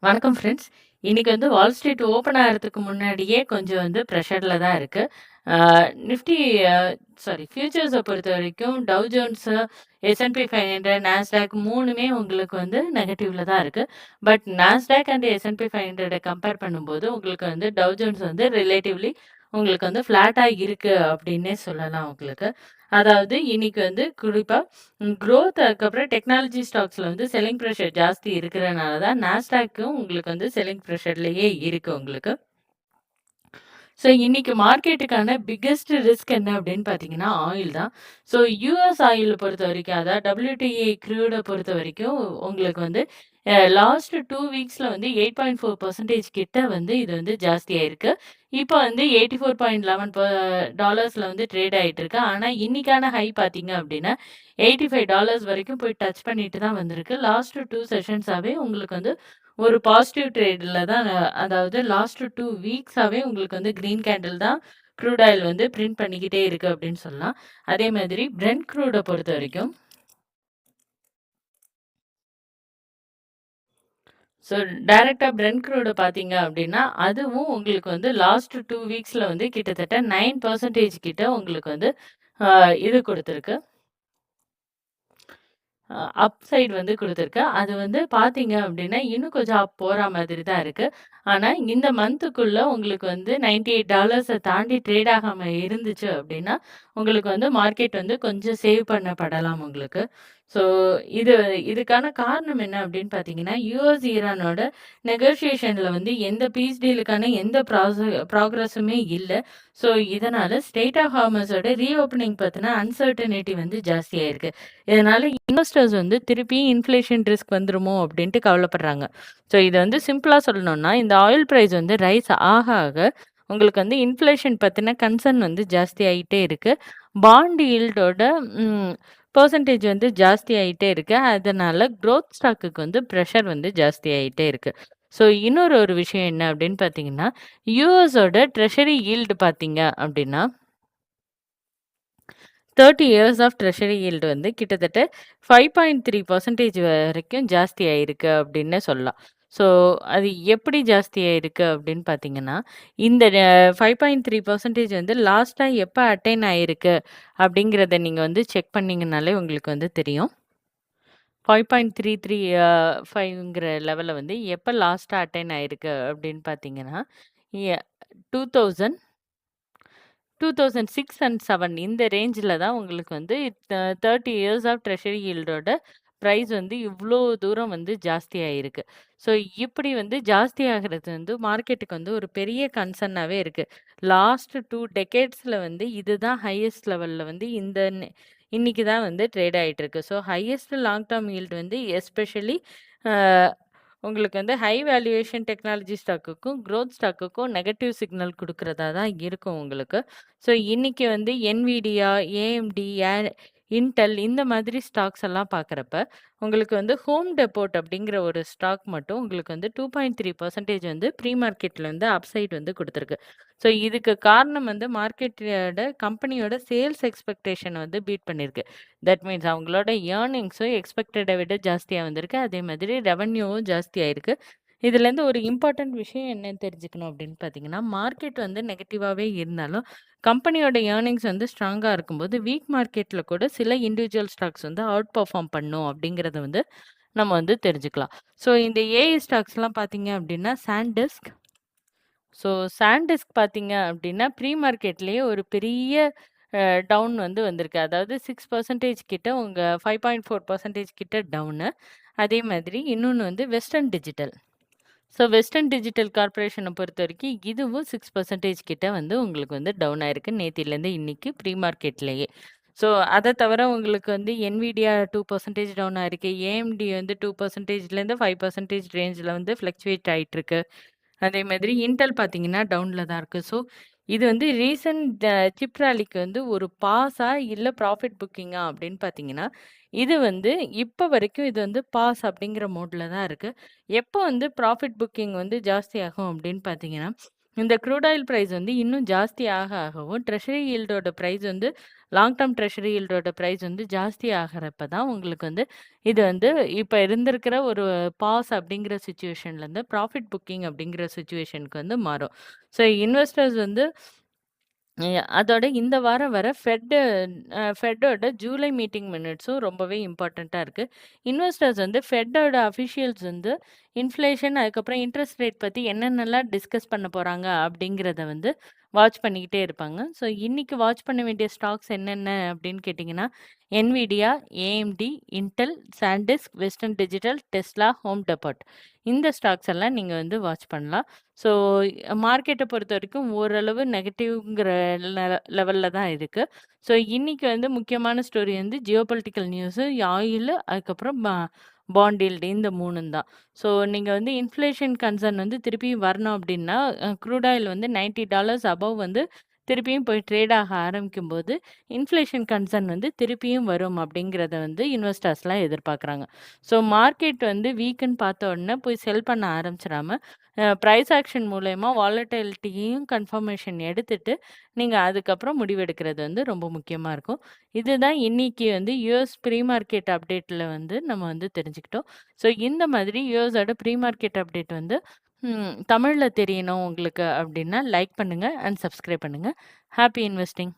வணக்கம் ஃப்ரெண்ட்ஸ். இன்னைக்கு Wall Street open ஆகுறதுக்கு முன்னாடியே கொஞ்சம் ப்ரெஷர்ல தான் இருக்கு. ஆ நிஃப்டி அ ஃபியூச்சர்ஸ பொறுத்தவரைக்கும் டவ் ஜோன்ஸ், S&P 500, நாஸ்டாக் 3மே உங்களுக்கு நெகட்டிவ்ல தான் இருக்கு. But Nasdaq and S&P 500 compare பண்ணும்போது உங்களுக்கு டவ் ஜோன்ஸ் ரிலேட்டிவ்லி உங்களுக்கு ஃப்ளாட்டா இருக்கு அப்டின்னே சொல்லலாம் உங்களுக்கு. அதாவது இன்னைக்கு குறிப்பா குரோத் அதுக்கப்புறம் டெக்னாலஜி ஸ்டாக்ஸ்ல செல்லிங் பிரஷர் ஜாஸ்தி இருக்கிறனால தான் நாஸ்டாக்கும் உங்களுக்கு செல்லிங் பிரஷர்லயே இருக்கு உங்களுக்கு. ஸோ இன்னைக்கு மார்க்கெட்டுக்கான பிக்கெஸ்ட் ரிஸ்க் என்ன அப்படின்னு பார்த்தீங்கன்னா ஆயில் தான். ஸோ யூஎஸ் ஆயில் பொறுத்த வரைக்கும் அதாவது WTI க்ரூடை பொறுத்த வரைக்கும் உங்களுக்கு லாஸ்ட் 2 வீக்ஸில் 8.4% கிட்ட இது ஜாஸ்தியாயிருக்கு. இப்போ $84.11 ட்ரேட் ஆயிட்டு இருக்கு. ஆனால் இன்னைக்கான ஹை பார்த்தீங்க அப்படின்னா $85 வரைக்கும் போய் டச் பண்ணிட்டு தான் வந்திருக்கு. லாஸ்ட் 2 செஷன்ஸாவே உங்களுக்கு ஒரு பாசிட்டிவ் ட்ரேட்ல தான் அதாவது லாஸ்ட் 2 வீக்ஸாவே உங்களுக்கு கிரீன் கேண்டில் தான் க்ரூட் ஆயில் பிரிண்ட் பண்ணிக்கிட்டே இருக்கு அப்படின்னு சொல்லலாம். அதே மாதிரி பிரெண்ட் க்ரூட பொறுத்தவரைக்கும் ஸோ டைரக்ட்டா பிரெண்ட் க்ரூட பார்த்தீங்க அப்படின்னா, அதுவும் உங்களுக்கு லாஸ்ட் 2 வீக்ஸ்ல கிட்டத்தட்ட 9% கிட்ட உங்களுக்கு அ இது குடுத்திருக்கு. அப் சைடு குடுத்துருக்கு. அது பார்த்தீங்க அப்டின்னா, இன்னும் கொஞ்சம் அப் போற மாதிரி தான் இருக்கு. ஆனா, இந்த மந்த்துக்குள்ள உங்களுக்கு $98 தாண்டி ட்ரேட் ஆகாம இருந்துச்சு அப்டின்னா, உங்களுக்கு மார்க்கெட் கொஞ்சம் சேவ் பண்ணப்படலாம் உங்களுக்கு. ஸோ, இது இதுக்கான காரணம் என்ன அப்டின்னு பார்த்தீங்கன்னா, யுஎஸ் ஈரானோட நெகோசியேஷன்ல எந்த பீஸ் டீலுக்கான எந்த ப்ராக்ரஸுமே இல்ல. ஸோ, இதனால ஸ்ட்ரெய்ட் ஆஃப் ஹார்மஸோட ரீஓப்பனிங் பத்தின அன்சர்டனிட்டி ஜாஸ்தியாயிருக்கு. இதனால இன்வெஸ்டர்ஸ் திருப்பி இன்ஃப்ளேஷன் ரிஸ்க் வந்துருமோ அப்படின்ட்டு கவலைப்படுறாங்க. ஸோ இத சிம்பிளா சொல்லணும்னா, இந்த ஆயில் பிரைஸ் ரைஸ் ஆக ஆக உங்களுக்கு இன்ஃப்ளேஷன் பத்தின கன்சர்ன் ஜாஸ்தி ஆயிட்டே இருக்கு. பாண்ட் யீல்டோட ம் பெர்சன்டேஜ் ஜாஸ்தி ஆயிட்டே இருக்கு. அதனால குரோத் ஸ்டாக்குக்கு பிரஷர் ஜாஸ்தி ஆயிட்டே இருக்கு. ஸோ இன்னொரு ஒரு விஷயம் என்ன அப்படின்னு பார்த்தீங்கன்னா, யுஎஸோட ட்ரெஷரி யீல்டு பார்த்தீங்க அப்படின்னா 30 இயர்ஸ் ஆஃப் ட்ரெஷரி யீல்டு கிட்டத்தட்ட 5.3% வரைக்கும் ஜாஸ்தி ஆயிருக்கு அப்படின்னு சொல்லலாம். ஸோ அது எப்படி ஜாஸ்தி ஆயிருக்கு அப்படின்னு பார்த்தீங்கன்னா, இந்த 5.3% லாஸ்ட்டா எப்ப அட்டைன் ஆயிருக்கு அப்படிங்கிறத நீங்க செக் பண்ணீங்கனாலே உங்களுக்கு தெரியும். 5.33 5ங்கிற லெவல்ல எப்ப லாஸ்ட்டா அட்டைன் ஆயிருக்கு அப்படின்னு பார்த்தீங்கன்னா, எ 2000 2006 அண்ட் 7 இந்த ரேஞ்சில தான் உங்களுக்கு 30 இயர்ஸ் ஆஃப் ட்ரெஷரி யீல்டோட பிரைஸ் இவ்ளோ தூரம் ஜாஸ்தி ஆயிருக்கு. ஸோ இப்படி ஜாஸ்தி ஆகுறது மார்க்கெட்டுக்கு ஒரு பெரிய கன்சர்னாவே இருக்கு. லாஸ்ட் 2 டெக்கேட்ஸ்ல இதுதான் ஹையஸ்ட் லெவல்ல இந்த இன்னைக்கு தான் ட்ரேட் ஆயிட்டு இருக்கு. So highest long term yield especially uh உங்களுக்கு ஹை வேல்யூவேஷன் டெக்னாலஜி ஸ்டாக்குக்கும், குரோத் ஸ்டாக்குக்கும் நெகட்டிவ் சிக்னல் குடுக்கிறதா தான் இருக்கும் உங்களுக்கு. ஸோ இன்னைக்கு NVIDIA, AMD, Intel இந்த மாதிரி ஸ்டாக்ஸ் எல்லாம் பார்க்குறப்ப, உங்களுக்கு ஹோம் டெப்போட் அப்படிங்கிற ஒரு ஸ்டாக் மட்டும் உங்களுக்கு 2.3% ப்ரீ மார்க்கெட்ல அப்சைட் குடுத்துருக்கு. ஸோ இதுக்கு காரணம் மார்க்கெட்டோட கம்பெனியோட சேல்ஸ் எக்ஸ்பெக்டேஷன் பீட் பண்ணியிருக்கு. தட் மீன்ஸ் அவங்களோட ஏர்னிங்ஸும் எக்ஸ்பெக்டட விட ஜாஸ்தியா வந்திருக்கு. அதே மாதிரி ரெவென்யூவும் ஜாஸ்தியாயிருக்கு. இதுலேருந்து ஒரு இம்பார்ட்டன்ட் விஷயம் என்னன்னு தெரிஞ்சுக்கணும் அப்படின்னு பார்த்தீங்கன்னா, மார்க்கெட் நெகட்டிவாவே இருந்தாலும், கம்பெனியோட ஏர்னிங்ஸ் ஸ்ட்ராங்கா இருக்கும்போது, வீக் மார்க்கெட்ல கூட சில இண்டிவிஜுவல் ஸ்டாக்ஸ் அவுட் பெர்ஃபார்ம் பண்ணும் அப்படிங்கிறத நம்ம தெரிஞ்சுக்கலாம். ஸோ இந்த ஏஐ ஸ்டாக்ஸ்லாம் பார்த்தீங்க அப்படின்னா, சான்டிஸ்க் பார்த்தீங்க அப்படின்னா, ப்ரீ மார்க்கெட்லயே ஒரு பெரிய டவுன் வந்திருக்கு. அதாவது 6% கிட்ட உங்க 5.4% கிட்ட டவுனு. அதே மாதிரி இன்னொன்னு Western Digital. So Western Digital கார்ப்பரேஷன பொறுத்தவரைக்கும் இதுவும் 6% கிட்ட உங்களுக்கு டவுன் ஆயிருக்கு. நேத்திலேருந்து இன்னைக்கு ப்ரீ மார்க்கெட்லயே. ஸோ அத தவிர உங்களுக்கு NVIDIA 2% டவுன் ஆயிருக்கு. AMD 2%லேருந்து 5% ரேஞ்ச்ல ஃப்ளக்சுவேட் ஆயிட்டுருக்கு. அதே மாதிரி இன்டெல் பார்த்தீங்கன்னா, டவுன்ல தான் இருக்கு. ஸோ இது ரீசென்ட் சிப் ராலிக்கு ஒரு பாஸா, இல்ல ப்ராஃபிட் புக்கிங்கா அப்படின்னு பார்த்தீங்கன்னா, இது இப்ப வரைக்கும் இது பாஸ் அப்படிங்கிற மோட்ல தான் இருக்கு. எப்போ ப்ராஃபிட் புக்கிங் ஜாஸ்தியாகும் அப்படின்னு பார்த்தீங்கன்னா, இந்த க்ரூட் ஆயில் பிரைஸ் வந்து இன்னும் ஜாஸ்தி ஆகவும், ட்ரெஷரி யீல்டோட பிரைஸ் வந்து லாங் டெர்ம் ட்ரெஷரி யீல்டோட பிரைஸ் வந்து ஜாஸ்தி ஆகுறப்ப தான் உங்களுக்கு வந்து இது வந்து இப்ப இருந்திருக்கிற ஒரு பாஸ் அப்படிங்கிற சிச்சுவேஷன்லேருந்து ப்ராஃபிட் புக்கிங் அப்படிங்கிற சிச்சுவேஷனுக்கு வந்து மாறும். ஸோ இன்வெஸ்டர்ஸ் வந்து அதோட இந்த வாரம் வர ஃபெட்டோட ஜூலை மீட்டிங் மினிட்ஸும் ரொம்பவே இம்பார்ட்டண்ட்டா இருக்கு. இன்வெஸ்டர்ஸ் வந்து ஃபெட்டோட அஃபிஷியல்ஸ் வந்து இன்ஃப்ளேஷன், அதுக்கப்புறம் இன்ட்ரெஸ்ட் ரேட் பத்தி என்னென்னலாம் டிஸ்கஸ் பண்ண போறாங்க அப்படிங்கிறத வந்து வாட்ச் பண்ணிக்கிட்டே இருப்பாங்க. ஸோ இன்னைக்கு வாட்ச் பண்ண வேண்டிய ஸ்டாக்ஸ் என்னென்ன அப்படின்னு கேட்டிங்கன்னா, NVIDIA, AMD, Intel, SanDisk, Western Digital, Tesla, Home Depot. இந்த ஸ்டாக்ஸ் எல்லாம் நீங்க வந்து வாட்ச் பண்ணலாம். ஸோ மார்க்கெட்ட பொறுத்தவரைக்கும் ஓரளவு நெகட்டிவ்ங்கிற லெவல்ல தான் இருக்கு. ஸோ இன்னைக்கு வந்து முக்கியமான ஸ்டோரி வந்து ஜியோபொலிட்டிக்கல் நியூஸு, ஆயிலு, அதுக்கப்புறம் பாண்ட் யீல்டு இந்த 3ம் தான். ஸோ நீங்க வந்து இன்ஃப்ளேஷன் கன்சர்ன் வந்து திருப்பியும் வரணும் அப்படின்னா, க்ரூட் ஆயில் வந்து $90 அபவ் வந்து திருப்பியும் போய் ட்ரேட் ஆக ஆரம்பிக்கும்போது, இன்ஃப்ளேஷன் கன்சர்ன் வந்து திருப்பியும் வரும் அப்படிங்கிறத வந்து இன்வெஸ்டர்ஸ்லாம் எதிர்பார்க்குறாங்க. ஸோ மார்க்கெட் வந்து வீக்குன்னு பார்த்த உடனே போய் செல் பண்ண ஆரம்பிச்சிராம, பிரைஸ் ஆக்ஷன் மூலியமா வாலட்டிலிட்டியையும் கன்ஃபர்மேஷன் எடுத்துட்டு, நீங்க அதுக்கப்புறம் முடிவெடுக்கிறது வந்து ரொம்ப முக்கியமா இருக்கும். இதுதான் இன்னைக்கு வந்து யுஎஸ் ப்ரீ மார்க்கெட் அப்டேட்ல வந்து நம்ம வந்து தெரிஞ்சுக்கிட்டோம். ஸோ இந்த மாதிரி யுஎஸோட ப்ரீ மார்க்கெட் அப்டேட் வந்து தமிழ்ல தெரியணும் உங்களுக்கு அப்படின்னா லைக் பண்ணுங்க அண்ட் சப்ஸ்கிரைப் பண்ணுங்க. Happy investing.